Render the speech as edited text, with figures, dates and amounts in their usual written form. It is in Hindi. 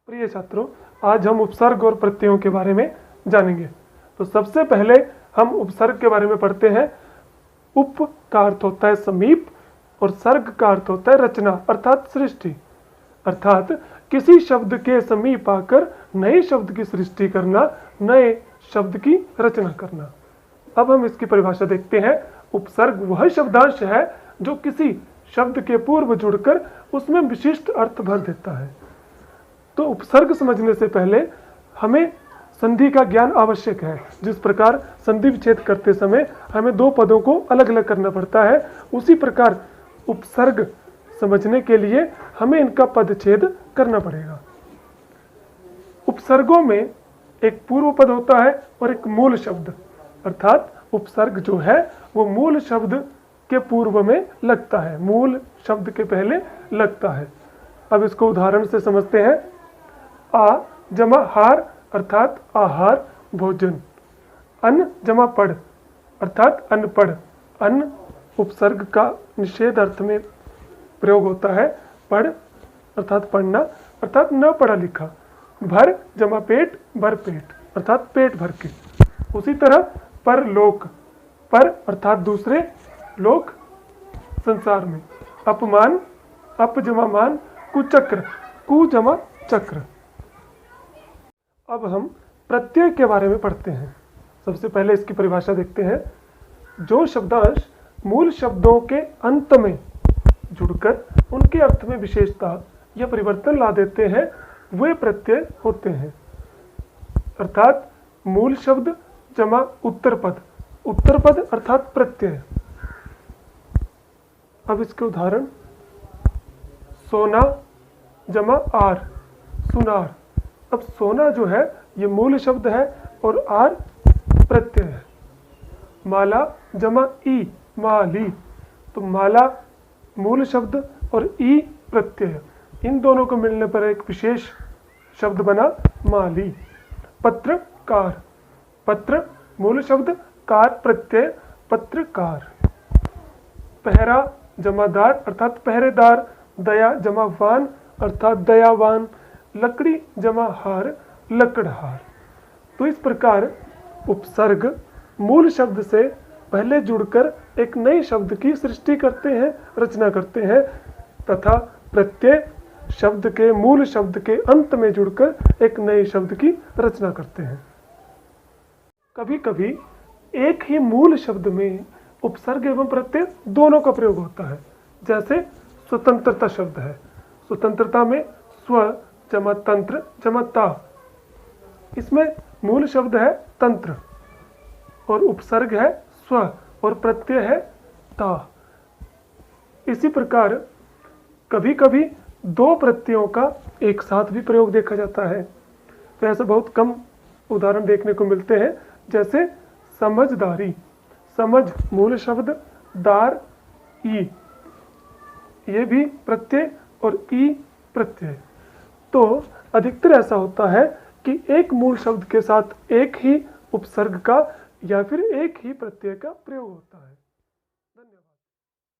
प्रिय छात्रों, आज हम उपसर्ग और प्रत्ययों के बारे में जानेंगे। तो सबसे पहले हम उपसर्ग के बारे में पढ़ते हैं। उप का अर्थ होता है समीप और सर्ग का अर्थ होता है रचना अर्थात सृष्टि, अर्थात किसी शब्द के समीप आकर नए शब्द की सृष्टि करना, नए शब्द की रचना करना। अब हम इसकी परिभाषा देखते हैं। उपसर्ग वह शब्दांश है जो किसी शब्द के पूर्व जुड़कर उसमें विशिष्ट अर्थ भर देता है। तो उपसर्ग समझने से पहले हमें संधि का ज्ञान आवश्यक है। जिस प्रकार संधि विच्छेद करते समय हमें दो पदों को अलग अलग करना पड़ता है, उसी प्रकार उपसर्ग समझने के लिए हमें इनका पदच्छेद करना पड़ेगा। उपसर्गों में एक पूर्व पद होता है और एक मूल शब्द, अर्थात उपसर्ग जो है वो मूल शब्द के पूर्व में लगता है, मूल शब्द के पहले लगता है। अब इसको उदाहरण से समझते हैं। आ जमा हार अर्थात आहार भोजन। अन्न जमा पढ़ अर्थात अनपढ़। अन्न उपसर्ग का निषेध अर्थ में प्रयोग होता है। पढ़ अर्थात पढ़ना अर्थात न पढ़ा लिखा। भर जमा पेट भर पेट अर्थात पेट भर के। उसी तरह परलोक, पर अर्थात दूसरे, लोक संसार में। अपमान अप जमा मान कुचक्र, कु जमा चक्र। अब हम प्रत्यय के बारे में पढ़ते हैं। सबसे पहले इसकी परिभाषा देखते हैं। जो शब्दांश मूल शब्दों के अंत में जुड़कर उनके अर्थ में विशेषता या परिवर्तन ला देते हैं, वे प्रत्यय होते हैं। अर्थात मूल शब्द जमा उत्तर पद, उत्तर पद अर्थात प्रत्यय। अब इसके उदाहरण, सोना जमा आर सुनार। अब सोना जो है ये मूल शब्द है और आर प्रत्यय है। माला जमा ई माली, तो माला मूल शब्द और ई प्रत्यय, इन दोनों को मिलने पर एक विशेष शब्द बना माली। पत्रकार, पत्र मूल शब्द, कार प्रत्यय पत्रकार। पहरा जमादार अर्थात पहरेदार। दया जमा वान अर्थात दयावान। लकड़ी जमा हार लकड़हार। तो इस प्रकार उपसर्ग मूल शब्द से पहले जुड़कर एक नए शब्द की सृष्टि करते हैं, रचना करते हैं, तथा प्रत्यय शब्द के मूल शब्द के अंत में जुड़कर एक नए शब्द की रचना करते हैं। कभी कभी एक ही मूल शब्द में उपसर्ग एवं प्रत्यय दोनों का प्रयोग होता है। जैसे स्वतंत्रता शब्द है, स्वतंत्रता में स्व जमा तंत्र जमा ता, इसमें मूल शब्द है तंत्र और उपसर्ग है स्व और प्रत्यय है ता। इसी प्रकार कभी कभी दो प्रत्ययों का एक साथ भी प्रयोग देखा जाता है। तो ऐसे बहुत कम उदाहरण देखने को मिलते हैं। जैसे समझदारी, समझ मूल शब्द, दार ई, ये भी प्रत्यय और ई प्रत्यय। तो अधिकतर ऐसा होता है कि एक मूल शब्द के साथ एक ही उपसर्ग का या फिर एक ही प्रत्यय का प्रयोग होता है।